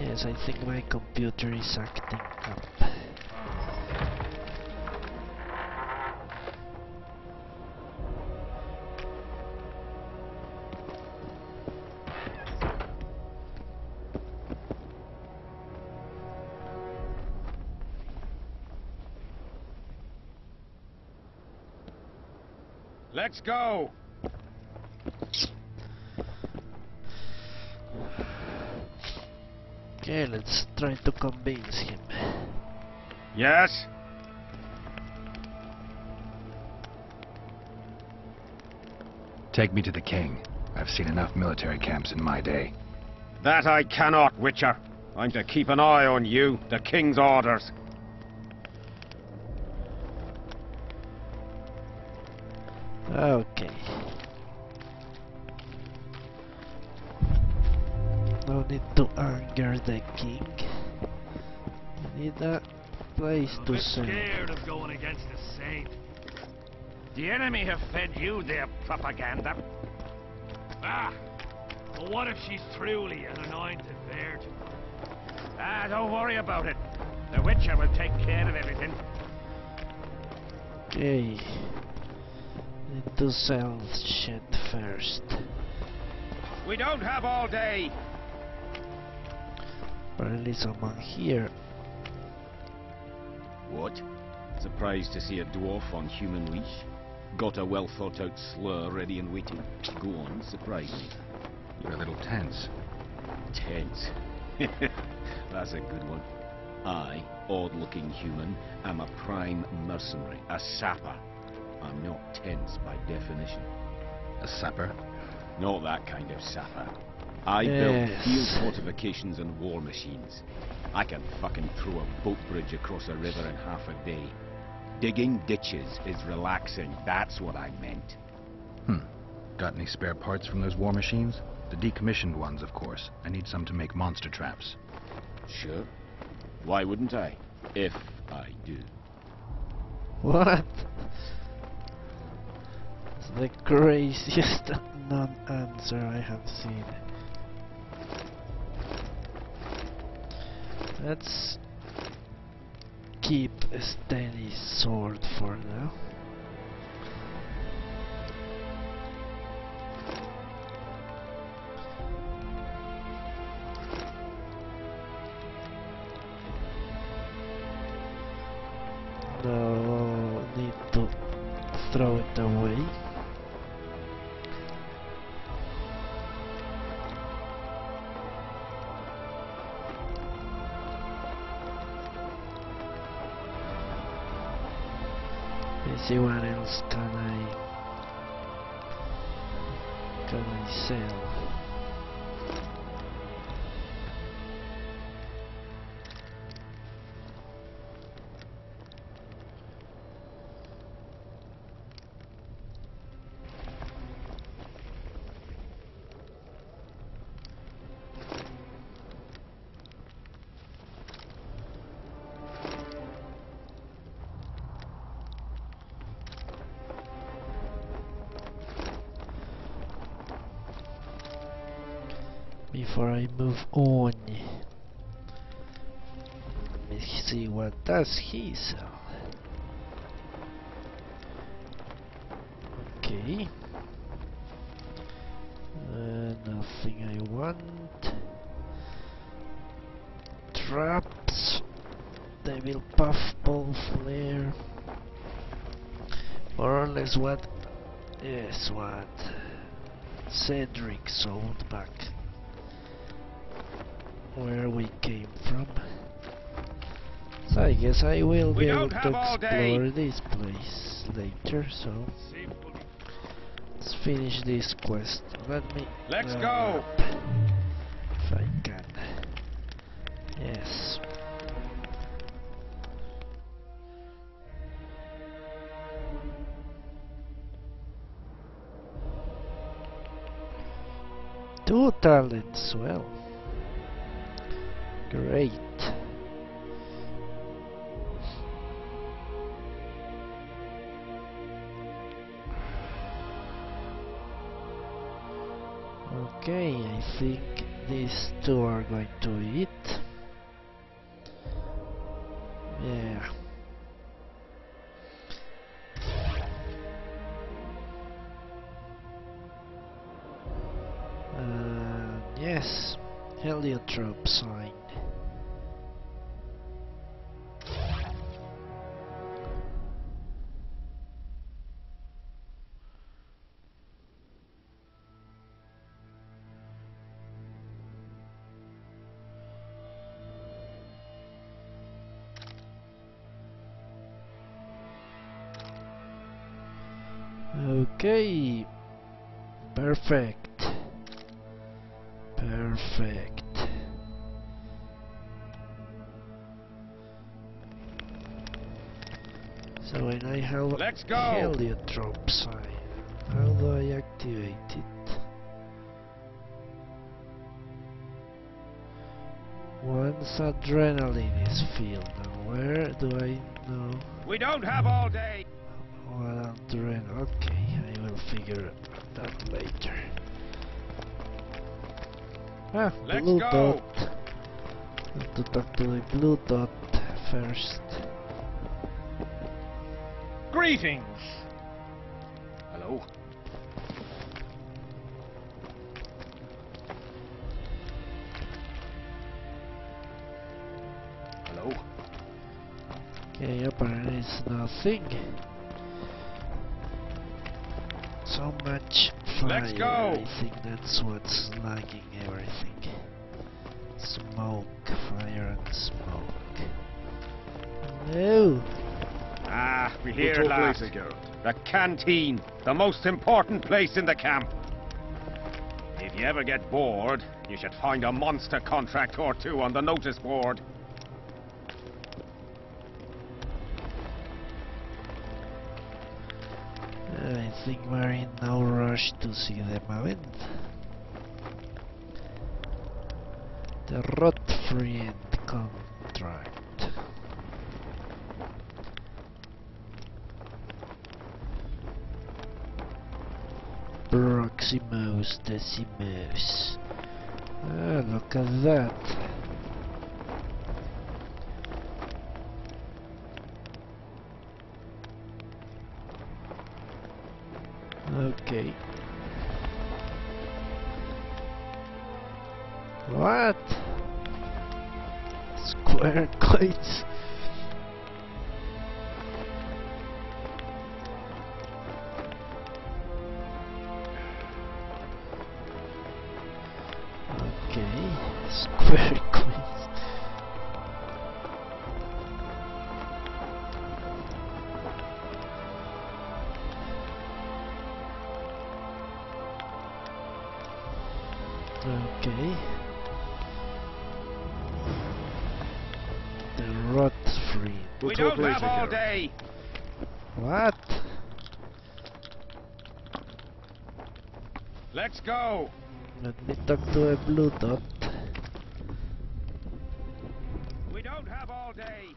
Yes, I think my computer is acting up. Let's go! Okay, let's try to convince him. Yes? Take me to the king. I've seen enough military camps in my day. That I cannot, Witcher. I'm to keep an eye on you, the king's orders. Okay. No need to anger the king. We need a place to send. I'm scared of going against the saint. The enemy have fed you their propaganda. Ah, but what if she's truly an anointed virgin? Ah, don't worry about it. The Witcher will take care of everything. Okay. Need to sell shit first. We don't have all day. Apparently someone here. What? Surprised to see a dwarf on human leash? Got a well thought out slur ready and waiting. Go on, surprise me. You're a little tense. Tense. That's a good one. I, odd-looking human, am a prime mercenary, a sapper. I'm not tense by definition. A sapper? Not that kind of sapper. I build field fortifications and war machines. I can fucking throw a boat bridge across a river in half a day. Digging ditches is relaxing, that's what I meant. Got any spare parts from those war machines? The decommissioned ones, of course. I need some to make monster traps. Sure. Why wouldn't I? If I do. What? It's the craziest non-answer I have seen. Let's keep a steady sword for now. No need to throw it away. Let's see what else can I sell. Before I move on, let me see what does he sell. Okay, nothing I want. Traps, devil puffball flare. More or less what? Yes, what Cedric sold back where we came from. So I guess I will be able to explore this place later, so let's finish this quest. Let's go! If I can. Yes. Two talents, well. Great. Okay, I think these two are going to be it. Yeah. Yes, heliotrope sign. Okay, perfect. Perfect. So when I have Let's go. heliotrope sign, how do I activate it? Once adrenaline is filled, and where do I know We don't have all day. what adrenaline? Okay, I will figure that later. Ah, Let's blue go. dot. I have to talk to the blue dot first. Greetings. Hello. Hello. Okay, apparently it's nothing. So much fire. Let's go. I think that's what's lagging everything. Smoke, fire and smoke. No! Ah, we hear at last. The canteen, the most important place in the camp. If you ever get bored, you should find a monster contract or two on the notice board. I think we're in no rush to see them event. The rot-free end contract. Proximos Decimos. Ah, look at that. Okay. What? Square coins? Okay, square coins. Okay. The rot free. We don't have all day. What? Let's go. Let me talk to a blue dot. We don't have all day.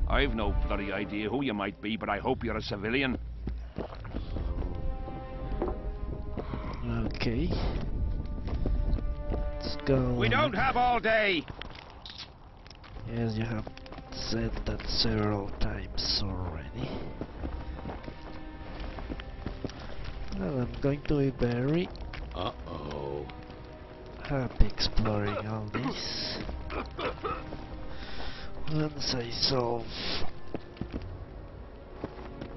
I've no bloody idea who you might be, but I hope you're a civilian. Okay. Let's go. We don't have all day. Yes, you have said that several times already. Well, I'm going to be very happy exploring all this. Once I solve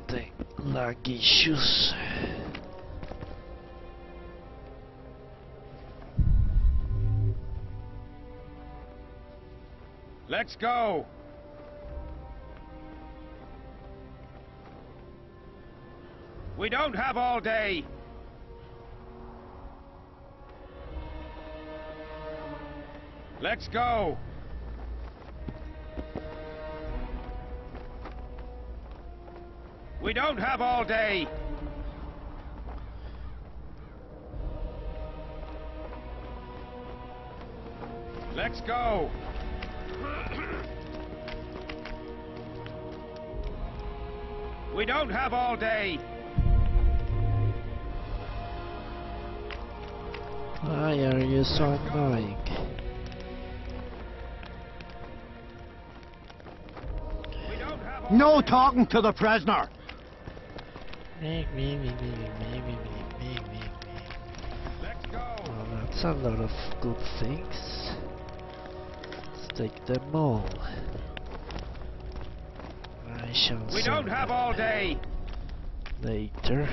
the lag issues. Let's go. We don't have all day. Let's go. We don't have all day. Let's go. We don't have all day. Why are you so annoying? No talking to the prisoner! Let's go. Well, that's a lot of good things. Let's take them all. I shall We don't have all day! Later.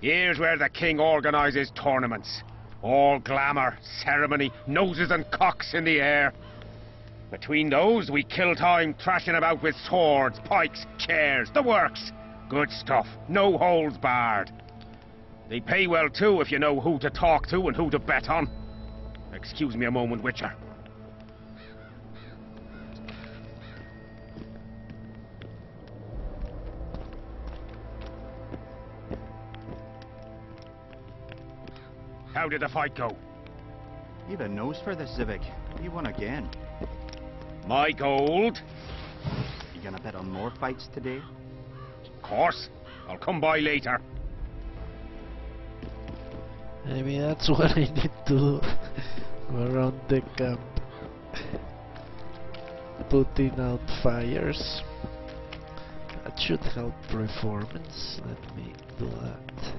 Here's where the king organizes tournaments. All glamour, ceremony, noses and cocks in the air. Between those, we kill time thrashing about with swords, pikes, chairs, the works. Good stuff, no holds barred. They pay well too if you know who to talk to and who to bet on. Excuse me a moment, Witcher. How did the fight go? You've a nose for this, Civic. You won again. My gold? You gonna bet on more fights today? Of course. I'll come by later. Maybe that's what I need to do around the camp. Putting out fires. That should help performance. Let me do that.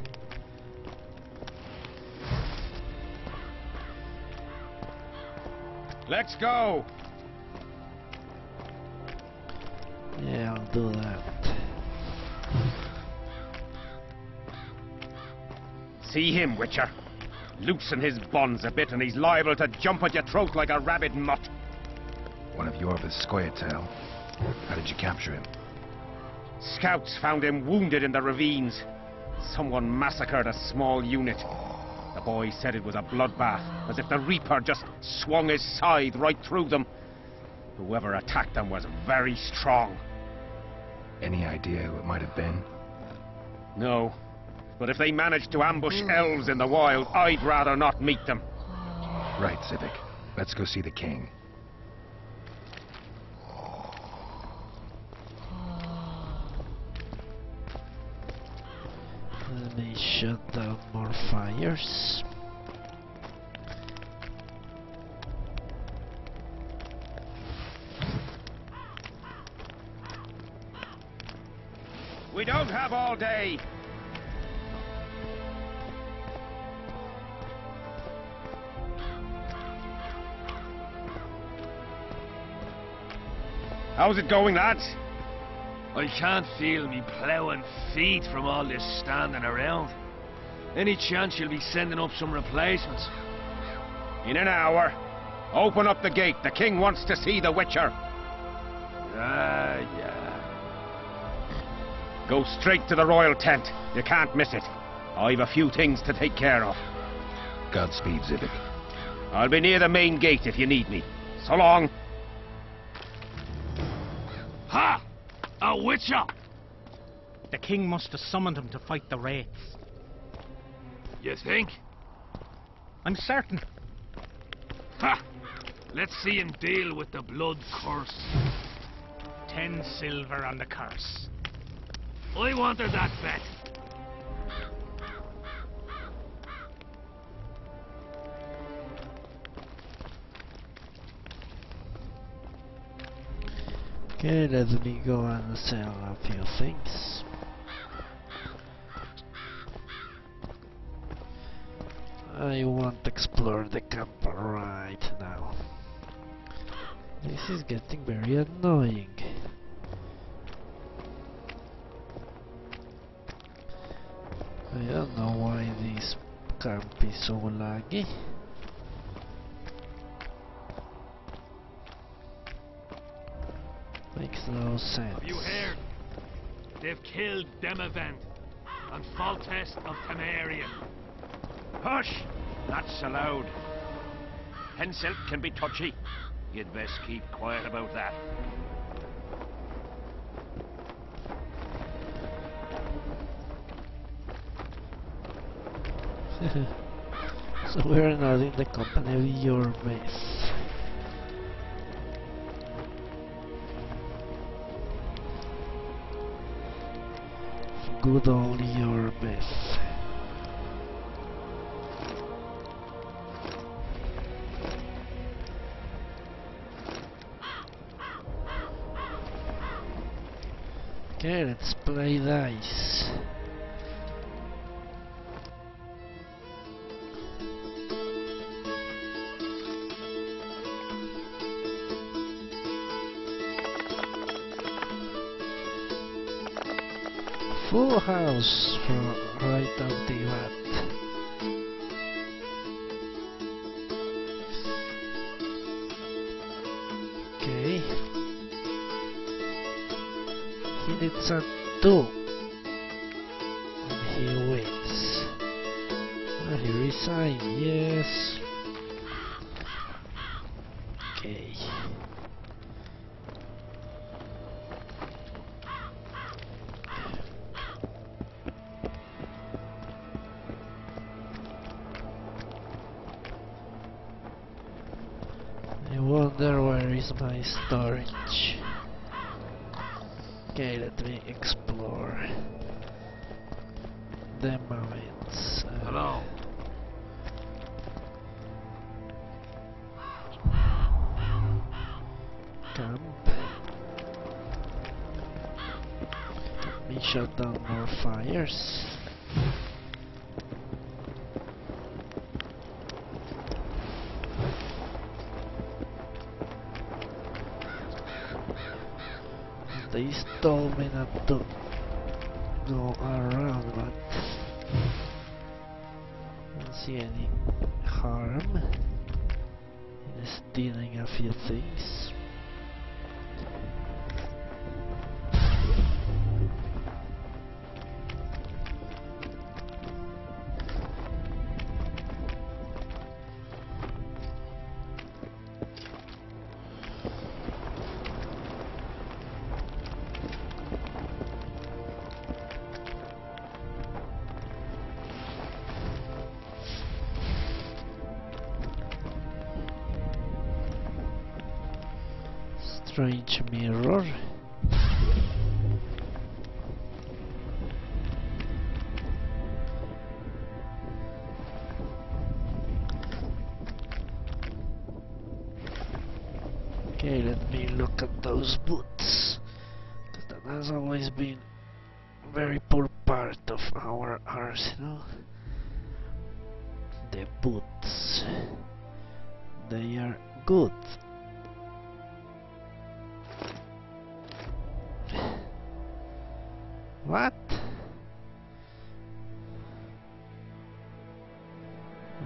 Let's go! Yeah, I'll do that. See him, Witcher. Loosen his bonds a bit and he's liable to jump at your throat like a rabid mutt. One of Yorva's Scoia'tael. How did you capture him? Scouts found him wounded in the ravines. Someone massacred a small unit. The boy said it was a bloodbath, as if the Reaper just swung his scythe right through them. Whoever attacked them was very strong. Any idea who it might have been? No, but if they managed to ambush elves in the wild, I'd rather not meet them. Right, Civic. Let's go see the king. Let me shut down more fires. We don't have all day. How's it going, lads? I can't feel me ploughing feet from all this standing around. Any chance you'll be sending up some replacements? In an hour. Open up the gate. The king wants to see the Witcher. Yeah. Go straight to the royal tent. You can't miss it. I've a few things to take care of. Godspeed, Civic. I'll be near the main gate if you need me. So long. Ha! A Witcher! The king must have summoned him to fight the wraiths. You think? I'm certain. Ha! Let's see him deal with the blood curse. 10 silver on the curse. I wanted that bet. Okay, let me go and sell a few things. I want to explore the camp right now. This is getting very annoying. I don't know why this camp is so laggy. Makes no sense. Have you heard? They've killed Demavend and Foltest of Temeria. Hush! That's allowed. Henselt can be touchy. You'd best keep quiet about that. So we're not in the company of your mess. good old your myth. Okay, let's play dice. Full house from right off the bat. Okay. He needs a 2. And he wins. And he resigns, yes. Okay. I wonder where is my storage. Okay, let me explore the mines. Hello. Camp. Let me shut down more fires. They told me not to go around, but I don't see any harm in stealing a few things. Strange mirror. Okay, let me look at those boots, because that has always been a very poor part of our arsenal. The boots, they are good. What?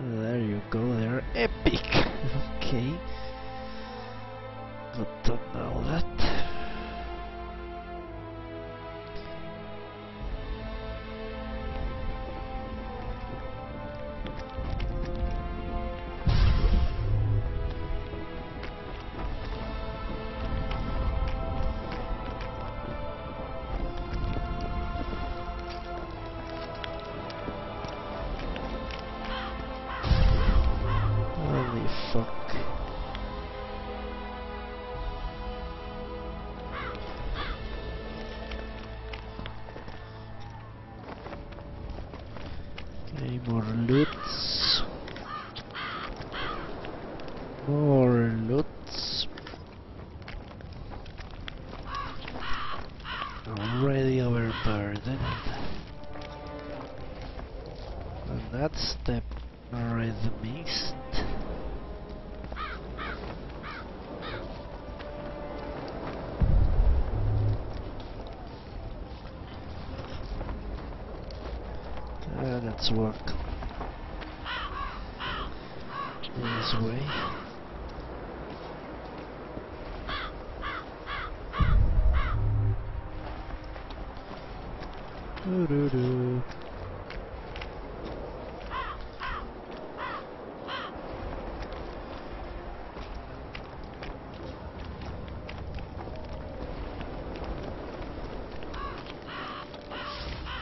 There you go, they're epic. Okay. Good to know that. Holy fuck. Okay, more loots. More loots. Already overburdened. And that's the red mist. Let's walk this way. Doo-doo-doo.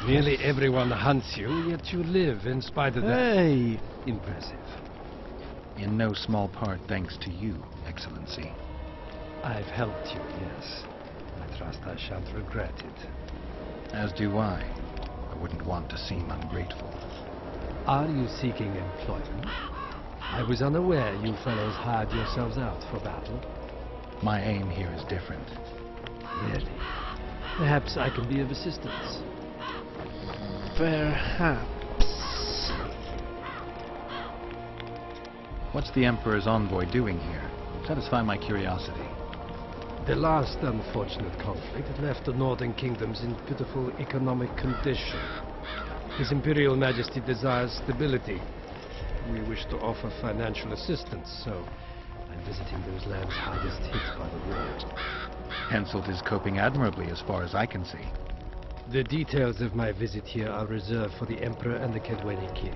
Nearly everyone hunts you, yet you live in spite of that. Hey! Impressive. In no small part thanks to you, Excellency. I've helped you, yes. I trust I shan't regret it. As do I. wouldn't want to seem ungrateful. Are you seeking employment? I was unaware you fellows hired yourselves out for battle. My aim here is different. Really? Perhaps I can be of assistance. Perhaps. What's the Emperor's envoy doing here? Satisfy my curiosity. The last unfortunate conflict had left the northern kingdoms in pitiful economic condition. His Imperial Majesty desires stability. We wish to offer financial assistance, so I'm visiting those lands hardest hit by the war. Henselt is coping admirably as far as I can see. The details of my visit here are reserved for the Emperor and the Kaedweni king.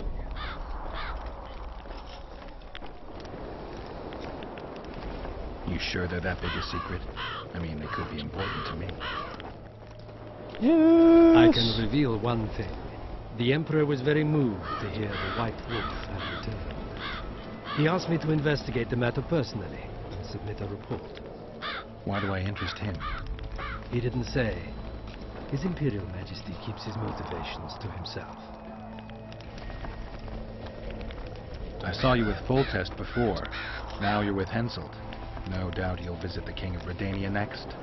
You sure they're that big a secret? I mean, they could be important to me. Yes. I can reveal one thing. The Emperor was very moved to hear the White Wolf had returned. He asked me to investigate the matter personally and submit a report. Why do I interest him? He didn't say. His Imperial Majesty keeps his motivations to himself. I saw you with Foltest before. Now you're with Henselt. No doubt he'll visit the King of Redania next.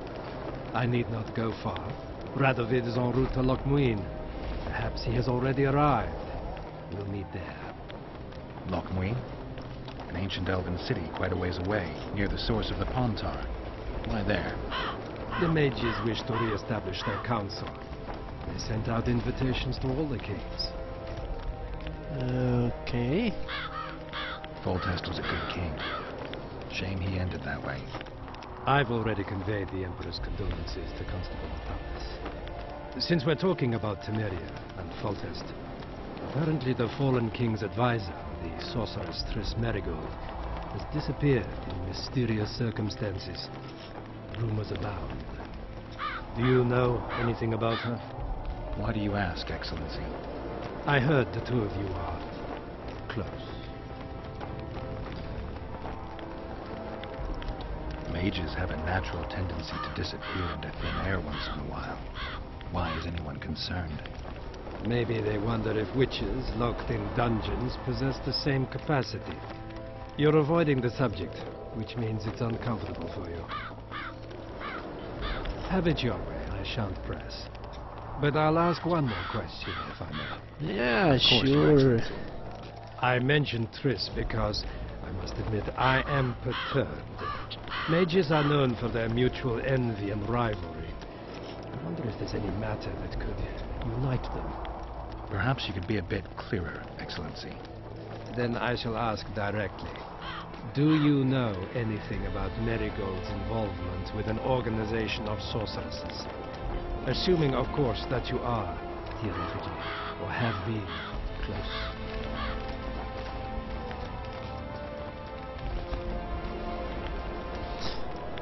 I need not go far. Radovid is en route to Lochmuin. Perhaps he has already arrived. We'll meet there. Lochmuin? An ancient elven city quite a ways away, near the source of the Pontar. Why there? The mages wish to re-establish their council. They sent out invitations to all the kings. Okay. Foltest was a good king. Shame he ended that way. I've already conveyed the Emperor's condolences to Constable Thomas. Since we're talking about Temeria and Foltest, apparently the fallen king's advisor, the sorceress Triss Merigold, has disappeared in mysterious circumstances. Rumors abound. Do you know anything about her? Why do you ask, Excellency? I heard the two of you are close. Mages have a natural tendency to disappear into thin air once in a while. Why is anyone concerned? Maybe they wonder if witches locked in dungeons possess the same capacity. You're avoiding the subject, which means it's uncomfortable for you. Have it your way, I shan't press. But I'll ask one more question, if I may. Yeah, sure. I mentioned Triss because, I must admit, I am perturbed. Mages are known for their mutual envy and rivalry. I wonder if there's any matter that could unite them. Perhaps you could be a bit clearer, Excellency. Then I shall ask directly. Do you know anything about Merigold's involvement with an organization of sorceresses? Assuming, of course, that you are, theoretically, or have been, close.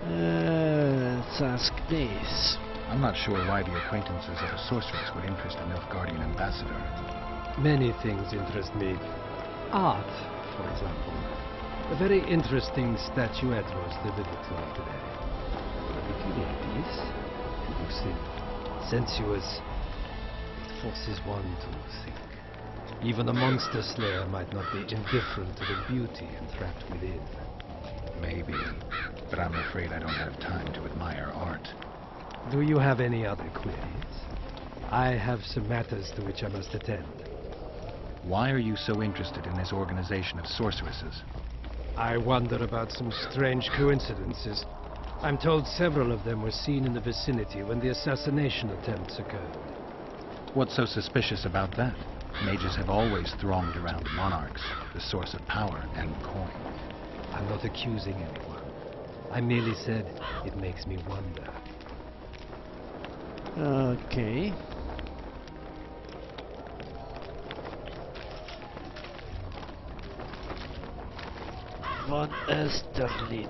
Let's ask this. I'm not sure why the acquaintances of a sorceress would interest a Nilfgaardian ambassador. Many things interest me. Art, for example. A very interesting statuette was delivered to me today. Ridiculous, elusive, sensuous. It forces one to think. Even a monster slayer might not be indifferent to the beauty entrapped within. Maybe, but I'm afraid I don't have time to admire art. Do you have any other queries? I have some matters to which I must attend. Why are you so interested in this organization of sorceresses? I wonder about some strange coincidences. I'm told several of them were seen in the vicinity when the assassination attempts occurred. What's so suspicious about that? Mages have always thronged around monarchs, the source of power and coin. I'm not accusing anyone. I merely said it makes me wonder. Okay. Von Österlin.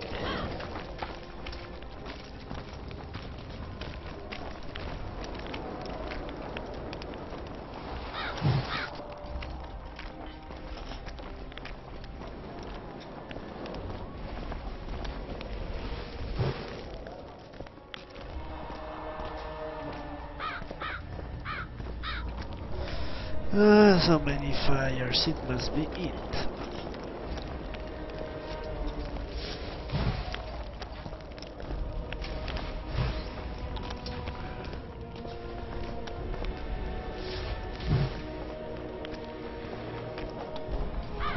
So many fires, it must be it.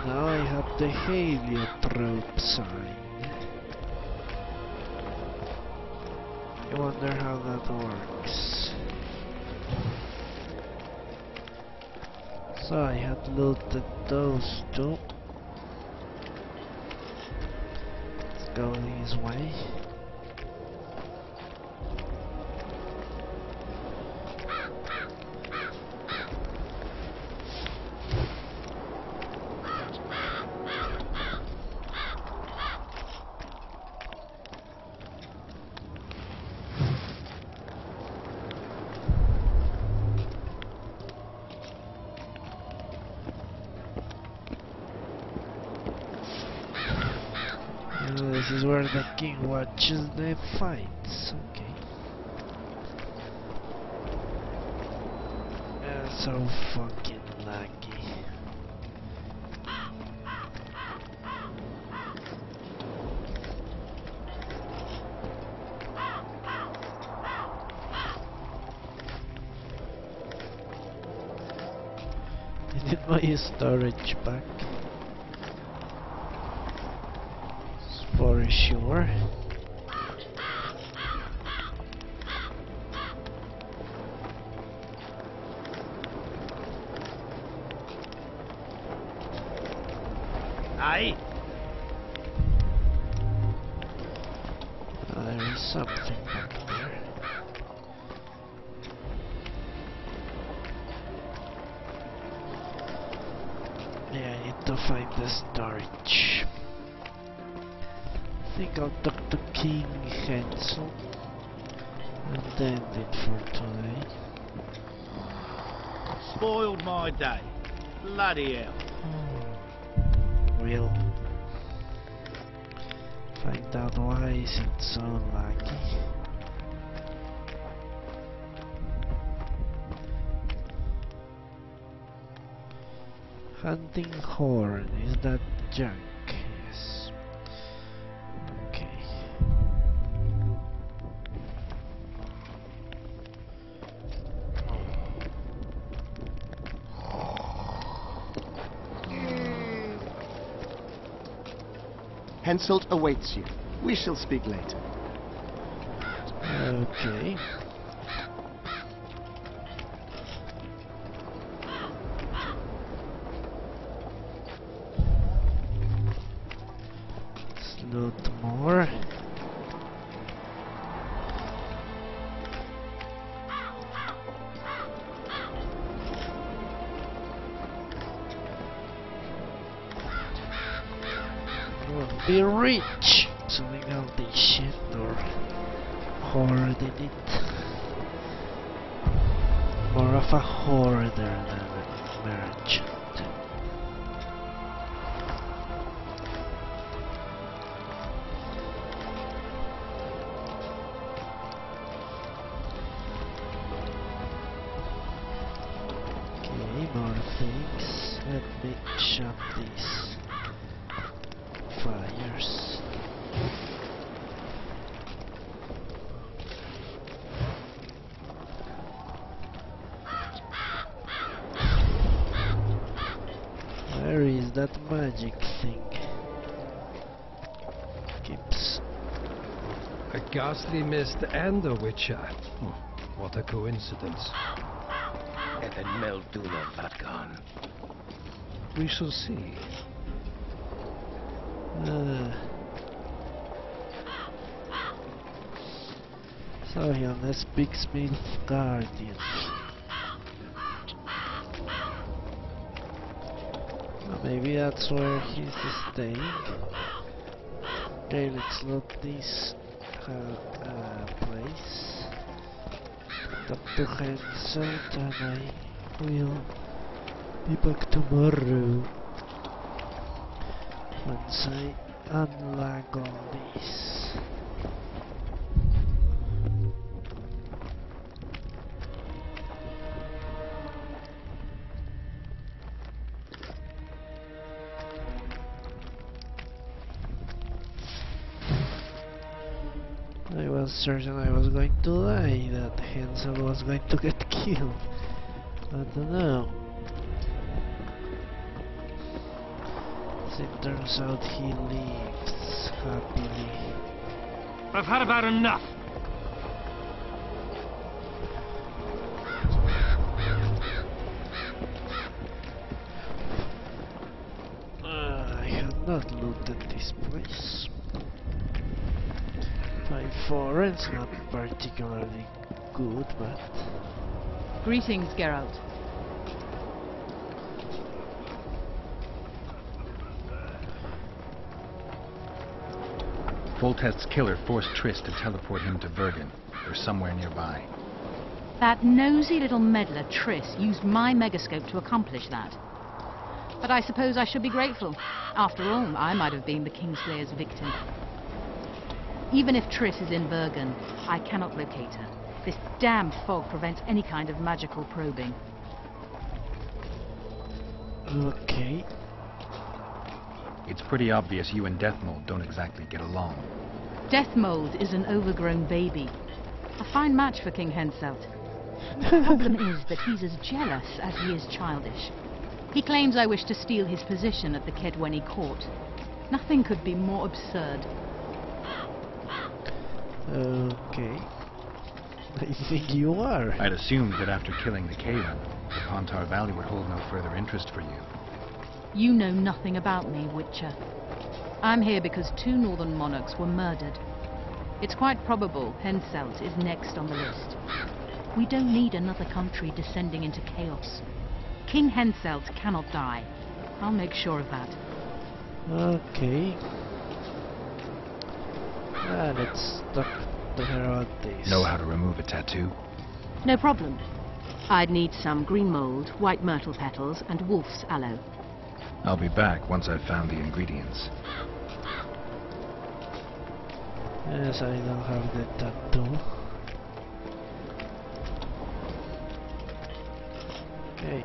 Now I have the heliotrope sign. I wonder how that works. So I had looted those two. Let's go this way. This is where the king watches the fights, okay. So fucking lucky. I need my storage back. For sure. Aye. There is something back there. Yeah, I need to find the storage. I think I'll talk to King Hansel and end it for today. Spoiled my day. Bloody hell. We'll find out why is it so lucky. Hunting horn, is that junk? Yes. Okay. Henselt awaits you. We shall speak later. Okay. Let's loot more. We'll be rich! Selling all this shit or hoarding it. More of a hoarder than a merchant. Okay, more things. Let me shut these fires. Where is that magic thing? Keeps. A ghastly mist and a witcher. What a coincidence. Even Melduna Vatgon. We shall see. So he on this big smith guardian. Maybe that's where he's staying. Okay, let's loot this place. Talk to Hansel and I will be back tomorrow once I unlock all this. was certain I was going to die, that Hansel was going to get killed. But no. As it turns out, he lives happily. I've had about enough. I have not looted this place. My foreign's not particularly good, but... Greetings, Geralt. Foltest's killer forced Triss to teleport him to Bergen, or somewhere nearby. That nosy little meddler, Triss, used my megascope to accomplish that. But I suppose I should be grateful. After all, I might have been the Kingslayer's victim. Even if Triss is in Bergen, I cannot locate her. This damn fog prevents any kind of magical probing. Okay. It's pretty obvious you and Deathmold don't exactly get along. Deathmold is an overgrown baby. A fine match for King Henselt. The problem is that he's as jealous as he is childish. He claims I wish to steal his position at the Kaedweni court. Nothing could be more absurd. Okay. I think you are. I'd assumed that after killing the Kaedwen, the Pontar Valley would hold no further interest for you. You know nothing about me, Witcher. I'm here because 2 northern monarchs were murdered. It's quite probable Henselt is next on the list. We don't need another country descending into chaos. King Henselt cannot die. I'll make sure of that. Okay. Let's talk to her about this. Know how to remove a tattoo? No problem. I'd need some green mold, white myrtle petals, and wolf's aloe. I'll be back once I've found the ingredients. Yes, I don't have the tattoo. Okay.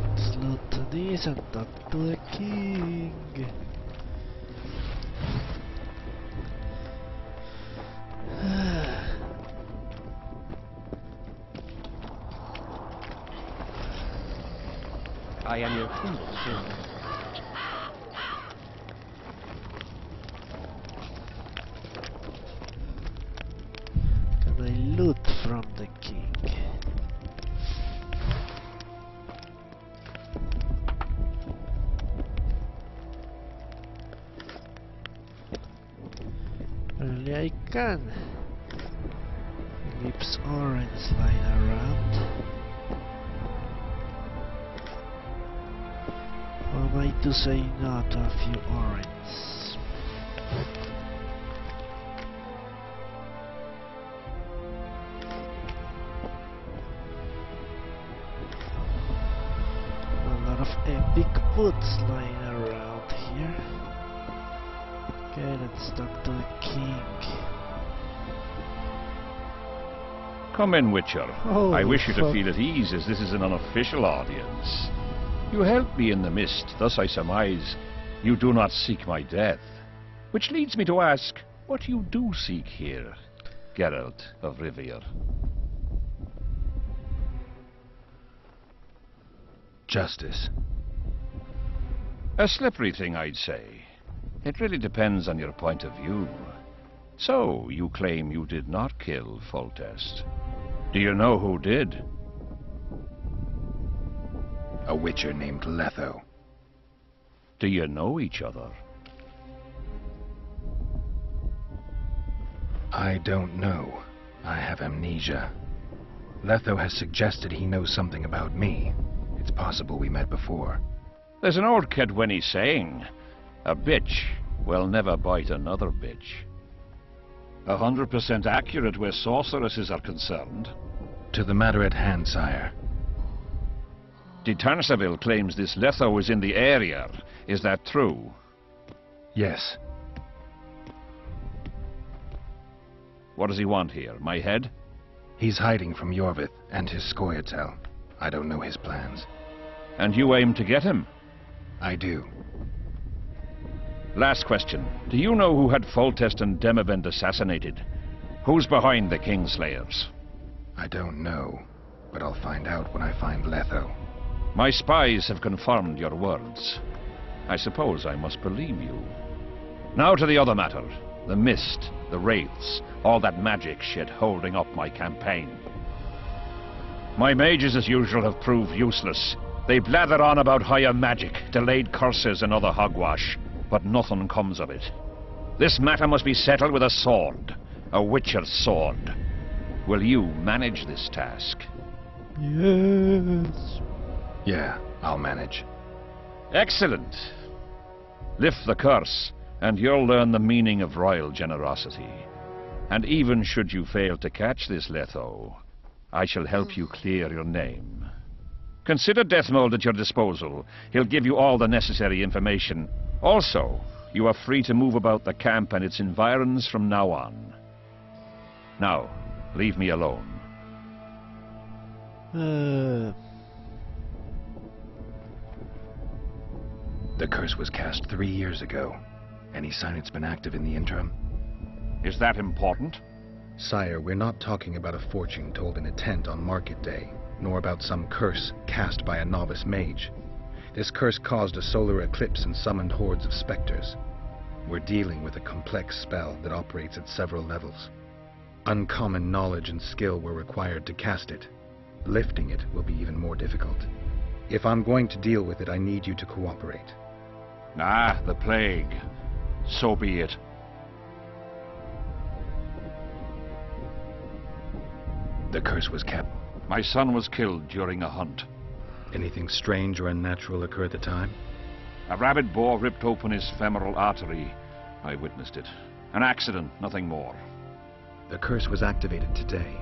Let's loot this and talk to the king. I am your humble servant. Can I loot from the king? Apparently I can. Lips orange lying around. Or am I to say no to a few oranges? A lot of epic boots lying around here. Okay, let's talk to the king. Come in, Witcher. Oh, I wish you to fuck. feel at ease, as this is an unofficial audience. You helped me in the mist, thus I surmise you do not seek my death. Which leads me to ask, what you do seek here, Geralt of Rivia? Justice. A slippery thing, I'd say. It really depends on your point of view. So, you claim you did not kill Foltest. Do you know who did? A witcher named Letho. Do you know each other? I don't know. I have amnesia. Letho has suggested he knows something about me. It's possible we met before. There's an old Kaedweni saying, a bitch will never bite another bitch. 100% accurate where sorceresses are concerned. To the matter at hand, sire. De Tanseville claims this Letho is in the area. Is that true? Yes. What does he want here? My head? He's hiding from Yorvith and his Scoia'tael. I don't know his plans. And you aim to get him? I do. Last question. Do you know who had Foltest and Demavend assassinated? Who's behind the Kingslayers? I don't know, but I'll find out when I find Letho. My spies have confirmed your words. I suppose I must believe you. Now to the other matter. The mist, the wraiths, all that magic shit holding up my campaign. My mages, as usual, have proved useless. They blather on about higher magic, delayed curses and other hogwash, but nothing comes of it. This matter must be settled with a sword. A witcher's sword. Will you manage this task? Yes. Yeah, I'll manage. Excellent. Lift the curse, and you'll learn the meaning of royal generosity. And even should you fail to catch this Letho, I shall help you clear your name. Consider Deathmold at your disposal. He'll give you all the necessary information. Also, you are free to move about the camp and its environs from now on. Now, leave me alone. The curse was cast 3 years ago. Any sign it's been active in the interim? Is that important? Sire, we're not talking about a fortune told in a tent on market day, nor about some curse cast by a novice mage. This curse caused a solar eclipse and summoned hordes of specters. We're dealing with a complex spell that operates at several levels. Uncommon knowledge and skill were required to cast it. Lifting it will be even more difficult. If I'm going to deal with it, I need you to cooperate. Ah, the plague. So be it. The curse was kept. My son was killed during a hunt. Anything strange or unnatural occur at the time? A rabid boar ripped open his femoral artery. I witnessed it. An accident, nothing more. The curse was activated today.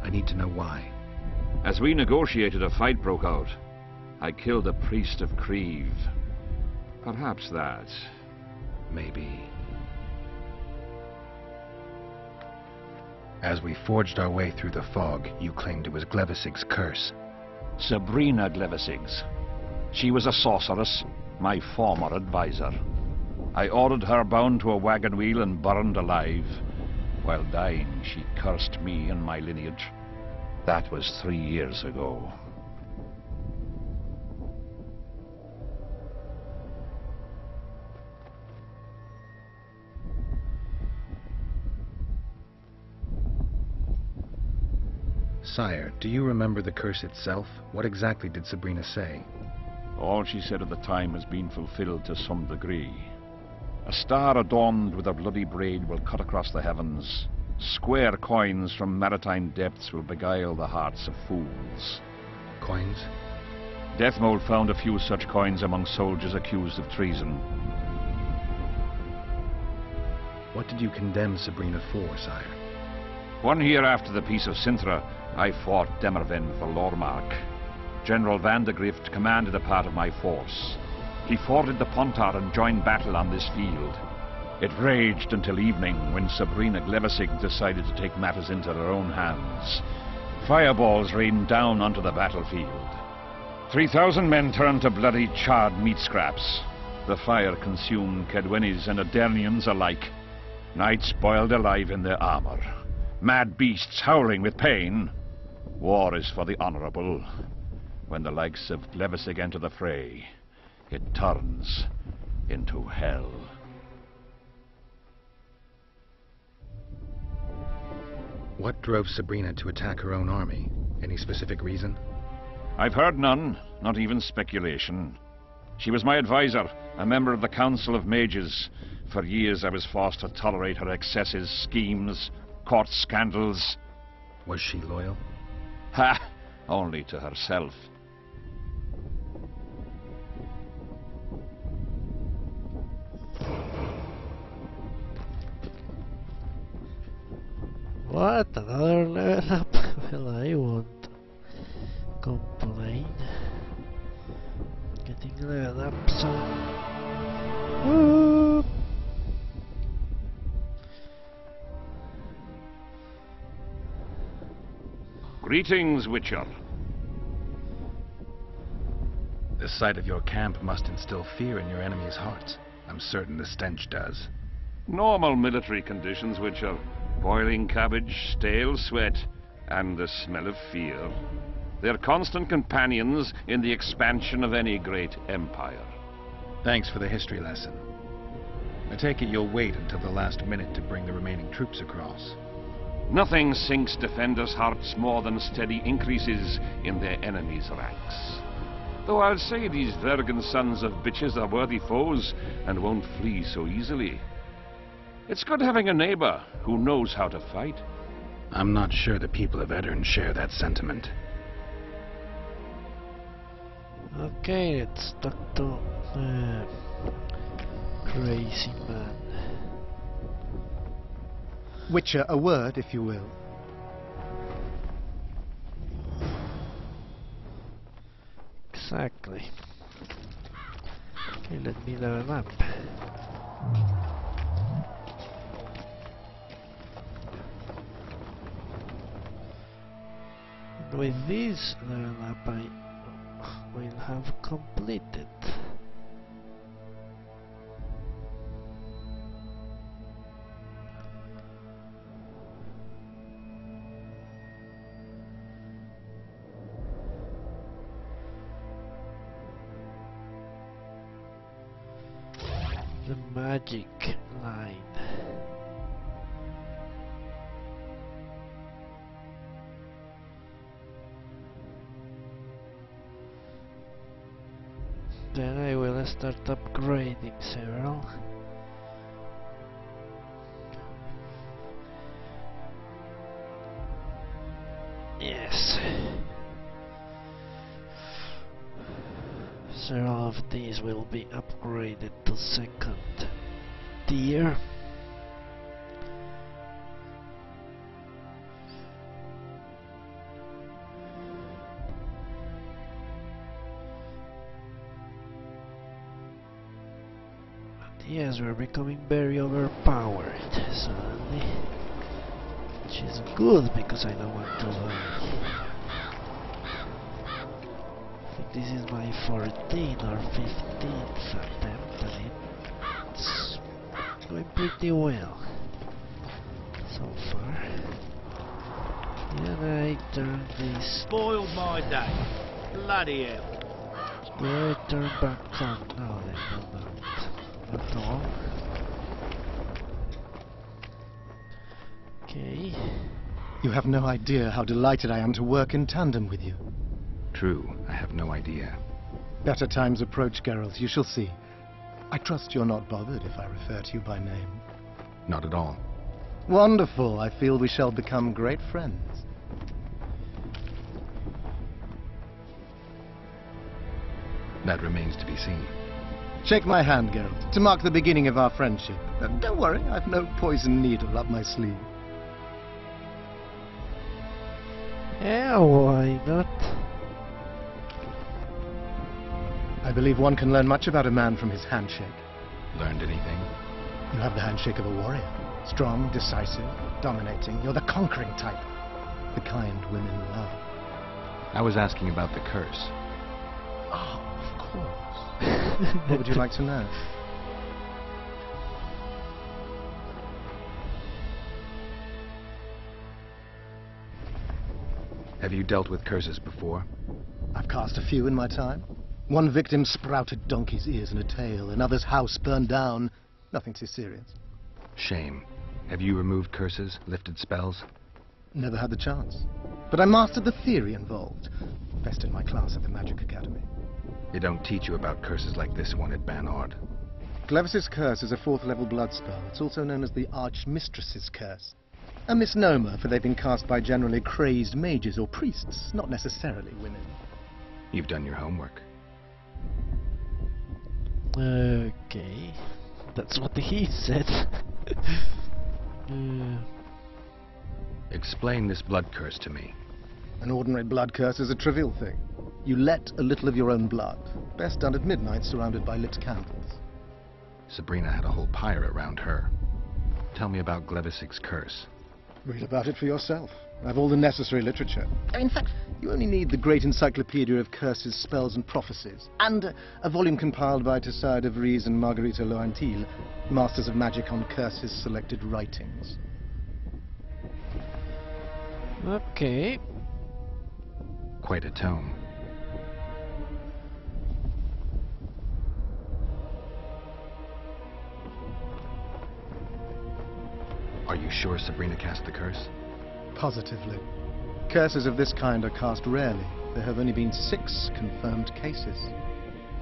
I need to know why. As we negotiated, a fight broke out. I killed a priest of Creve. Perhaps that. Maybe. As we forged our way through the fog, you claimed it was Glevisig's curse. Sabrina Glevisig's. She was a sorceress, my former advisor. I ordered her bound to a wagon wheel and burned alive. While dying, she cursed me and my lineage. That was 3 years ago. Sire, do you remember the curse itself? What exactly did Sabrina say? All she said at the time has been fulfilled to some degree. A star adorned with a bloody braid will cut across the heavens. Square coins from maritime depths will beguile the hearts of fools. Coins? Deathmold found a few such coins among soldiers accused of treason. What did you condemn Sabrina for, sire? 1 year after the Peace of Sintra, I fought Demerven for Lormark. General Vandegrift commanded a part of my force. He forded the Pontar and joined battle on this field. It raged until evening, when Sabrina Glevisig decided to take matters into her own hands. Fireballs rained down onto the battlefield. 3,000 men turned to bloody, charred meat scraps. The fire consumed Kaedwenis and Adernians alike. Knights boiled alive in their armor. Mad beasts howling with pain. War is for the honorable. When the likes of Glevisig enter the fray, it turns into hell. What drove Sabrina to attack her own army? Any specific reason? I've heard none, not even speculation. She was my advisor, a member of the Council of Mages. For years I was forced to tolerate her excesses, schemes, court scandals. Was she loyal? Ha! Only to herself. What? Another level up? Well, I won't complain. Getting level up, so... Woo! Greetings, Witcher. The sight of your camp must instill fear in your enemies' hearts. I'm certain the stench does. Normal military conditions, Witcher. Boiling cabbage, stale sweat, and the smell of fear. They're constant companions in the expansion of any great empire. Thanks for the history lesson. I take it you'll wait until the last minute to bring the remaining troops across. Nothing sinks defenders' hearts more than steady increases in their enemies' ranks. Though I'll say these Vergan sons of bitches are worthy foes and won't flee so easily. It's good having a neighbor who knows how to fight. I'm not sure the people of Edirn share that sentiment. Okay, let's talk to crazy man. Witcher, a word, if you will. Exactly. Okay, let me level up. And with this level up, I will have completed. The magic line. Then I will start upgrading several. Yes. Several of these will be upgraded to second tier. Yes, we're becoming very overpowered suddenly, which is good because I don't want to die. I think this is my 14th or 15th attempt and it's going pretty well so far. And I turn this... Spoiled my day. Bloody hell. Do I turn back on? No, they don't. Not all. Okay. You have no idea how delighted I am to work in tandem with you. True, I have no idea. Better times approach, Geralt, you shall see. I trust you're not bothered if I refer to you by name. Not at all. Wonderful, I feel we shall become great friends. That remains to be seen. Shake my hand, Geralt, to mark the beginning of our friendship. Don't worry, I've no poison needle up my sleeve. Yeah, why not? I believe one can learn much about a man from his handshake. Learned anything? You have the handshake of a warrior. Strong, decisive, dominating. You're the conquering type. The kind women love. I was asking about the curse. Oh, of course. What would you like to know? Have you dealt with curses before? I've cast a few in my time. One victim sprouted donkey's ears and a tail, another's house burned down. Nothing too serious. Shame. Have you removed curses, lifted spells? Never had the chance. But I mastered the theory involved. Best in my class at the Magic Academy. They don't teach you about curses like this one at Banord. Clevis's Curse is a 4th level blood spell. It's also known as the Archmistress's Curse. A misnomer, for they've been cast by generally crazed mages or priests, not necessarily women. You've done your homework. Okay. That's what he said. Explain this blood curse to me. An ordinary blood curse is a trivial thing. You let a little of your own blood, best done at midnight surrounded by lit candles. Sabrina had a whole pyre around her. Tell me about Glevissig's curse. Read about it for yourself. I've all the necessary literature. In fact, you only need the great encyclopedia of curses, spells and prophecies, and a volume compiled by Tessard de Vries and Marguerite Loantil, Masters of Magic on Curses Selected Writings. Okay. Quite a tome. Are you sure Sabrina cast the curse? Positively. Curses of this kind are cast rarely. There have only been 6 confirmed cases.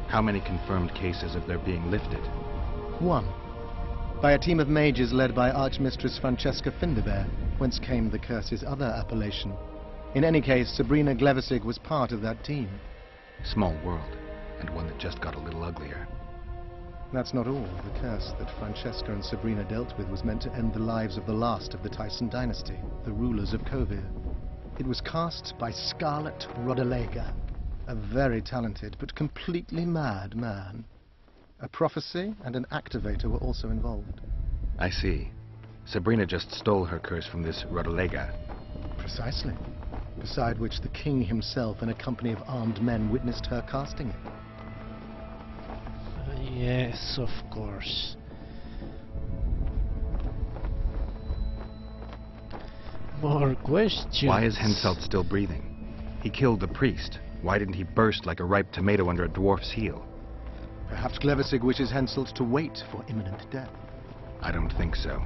How many confirmed cases of their being lifted? 1. By a team of mages led by Archmistress Francesca Finderbear, whence came the curse's other appellation. In any case, Sabrina Glevissig was part of that team. Small world, and one that just got a little uglier. That's not all. The curse that Francesca and Sabrina dealt with was meant to end the lives of the last of the Tyson dynasty, the rulers of Kovir. It was cast by Scarlet Rodalega, a very talented but completely mad man. A prophecy and an activator were also involved. I see. Sabrina just stole her curse from this Rodalega. Precisely. Beside which the king himself and a company of armed men witnessed her casting it. Yes, of course. More questions. Why is Henselt still breathing? He killed the priest. Why didn't he burst like a ripe tomato under a dwarf's heel? Perhaps Glevissig wishes Henselt to wait for imminent death. I don't think so.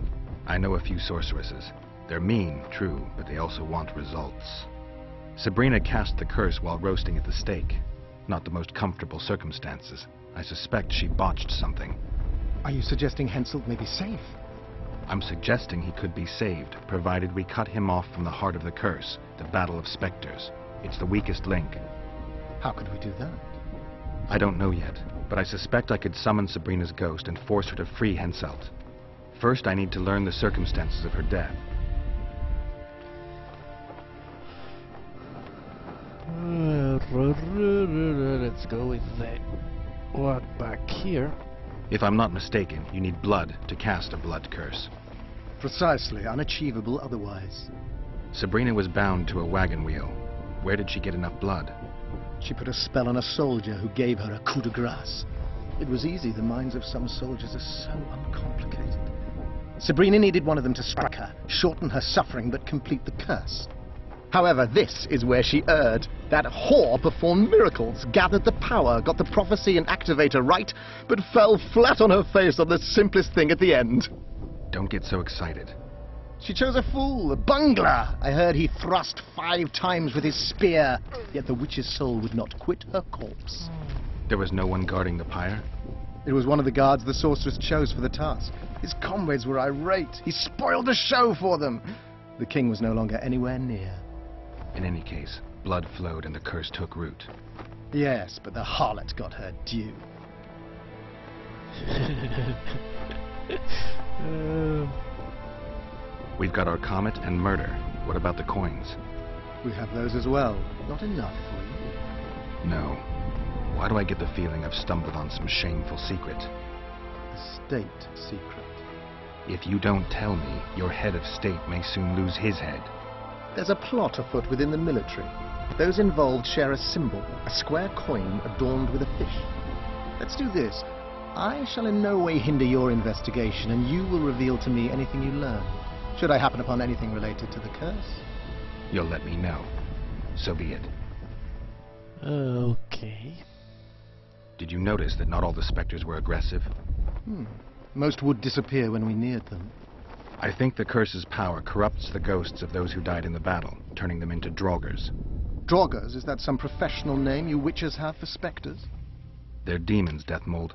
I know a few sorceresses. They're mean, true, but they also want results. Sabrina cast the curse while roasting at the stake. Not the most comfortable circumstances. I suspect she botched something. Are you suggesting Henselt may be safe? I'm suggesting he could be saved, provided we cut him off from the heart of the curse, the Battle of Spectres. It's the weakest link. How could we do that? I don't know yet, but I suspect I could summon Sabrina's ghost and force her to free Henselt. First, I need to learn the circumstances of her death. Let's go with that one back here. If I'm not mistaken, you need blood to cast a blood curse. Precisely, unachievable otherwise. Sabrina was bound to a wagon wheel. Where did she get enough blood? She put a spell on a soldier who gave her a coup de grace. It was easy, the minds of some soldiers are so uncomplicated. Sabrina needed one of them to strike her, shorten her suffering, but complete the curse. However, this is where she erred. That whore performed miracles, gathered the power, got the prophecy and activator right, but fell flat on her face on the simplest thing at the end. Don't get so excited. She chose a fool, a bungler. I heard he thrust 5 times with his spear, yet the witch's soul would not quit her corpse. There was no one guarding the pyre? It was one of the guards the sorceress chose for the task. His comrades were irate. He spoiled the show for them. The king was no longer anywhere near. In any case, blood flowed and the curse took root. Yes, but the harlot got her due. We've got our comet and murder. What about the coins? We have those as well. Not enough for you. No. Why do I get the feeling I've stumbled on some shameful secret? A state secret. If you don't tell me, your head of state may soon lose his head. There's a plot afoot within the military. Those involved share a symbol, a square coin adorned with a fish. Let's do this. I shall in no way hinder your investigation, and you will reveal to me anything you learn. Should I happen upon anything related to the curse? You'll let me know. So be it. Okay. Did you notice that not all the specters were aggressive? Most would disappear when we neared them. I think the curse's power corrupts the ghosts of those who died in the battle, turning them into draugrs. Draugrs? Is that some professional name you witches have for specters? They're demons, Deathmold.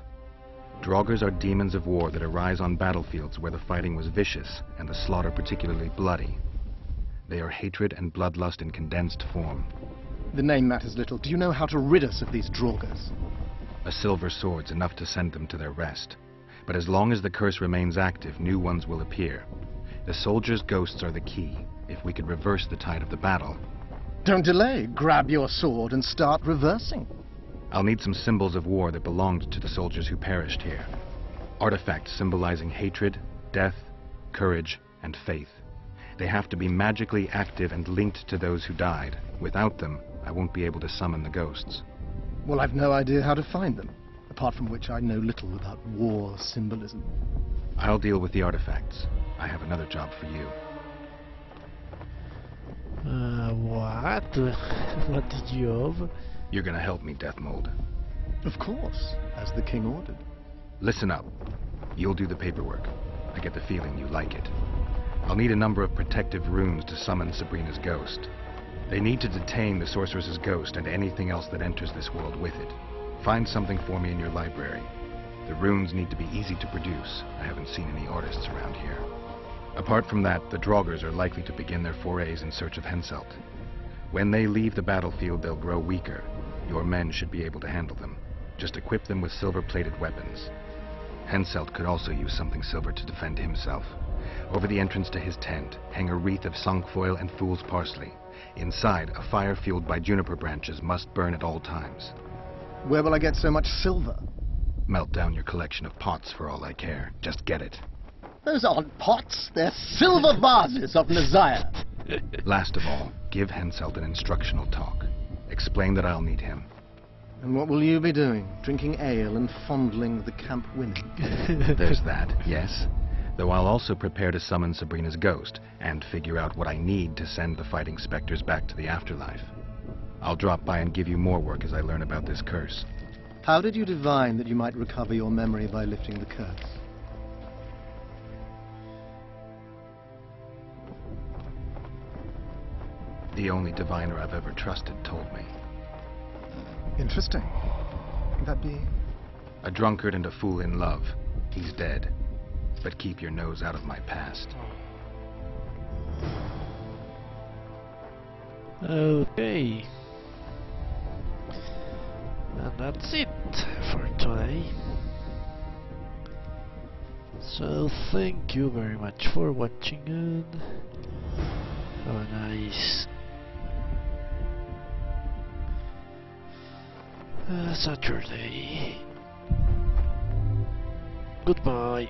Draugrs are demons of war that arise on battlefields where the fighting was vicious and the slaughter particularly bloody. They are hatred and bloodlust in condensed form. The name matters little. Do you know how to rid us of these draugrs? A silver sword's enough to send them to their rest. But as long as the curse remains active, new ones will appear. The soldiers' ghosts are the key. If we could reverse the tide of the battle... Don't delay. Grab your sword and start reversing. I'll need some symbols of war that belonged to the soldiers who perished here. Artifacts symbolizing hatred, death, courage, and faith. They have to be magically active and linked to those who died. Without them, I won't be able to summon the ghosts. Well, I've no idea how to find them. Apart from which I know little about war symbolism. I'll deal with the artifacts. I have another job for you. What? What did you have? You're gonna help me, Death Mold. Of course, as the king ordered. Listen up. You'll do the paperwork. I get the feeling you like it. I'll need a number of protective runes to summon Sabrina's ghost. They need to detain the sorceress's ghost and anything else that enters this world with it. Find something for me in your library. The runes need to be easy to produce. I haven't seen any artists around here. Apart from that, the Draugrs are likely to begin their forays in search of Henselt. When they leave the battlefield, they'll grow weaker. Your men should be able to handle them. Just equip them with silver-plated weapons. Henselt could also use something silver to defend himself. Over the entrance to his tent, hang a wreath of cinquefoil and fool's parsley. Inside, a fire fueled by juniper branches must burn at all times. Where will I get so much silver? Melt down your collection of pots for all I care. Just get it. Those aren't pots, they're silver vases of Nazaya. Last of all, give Henselt an instructional talk. Explain that I'll need him. And what will you be doing? Drinking ale and fondling the camp women? There's that, yes. Though I'll also prepare to summon Sabrina's ghost, and figure out what I need to send the fighting specters back to the afterlife. I'll drop by and give you more work as I learn about this curse. How did you divine that you might recover your memory by lifting the curse? The only diviner I've ever trusted told me. Interesting. That be? A drunkard and a fool in love. He's dead. But keep your nose out of my past. Okay. And that's it for today. So thank you very much for watching and have a nice Saturday. Goodbye.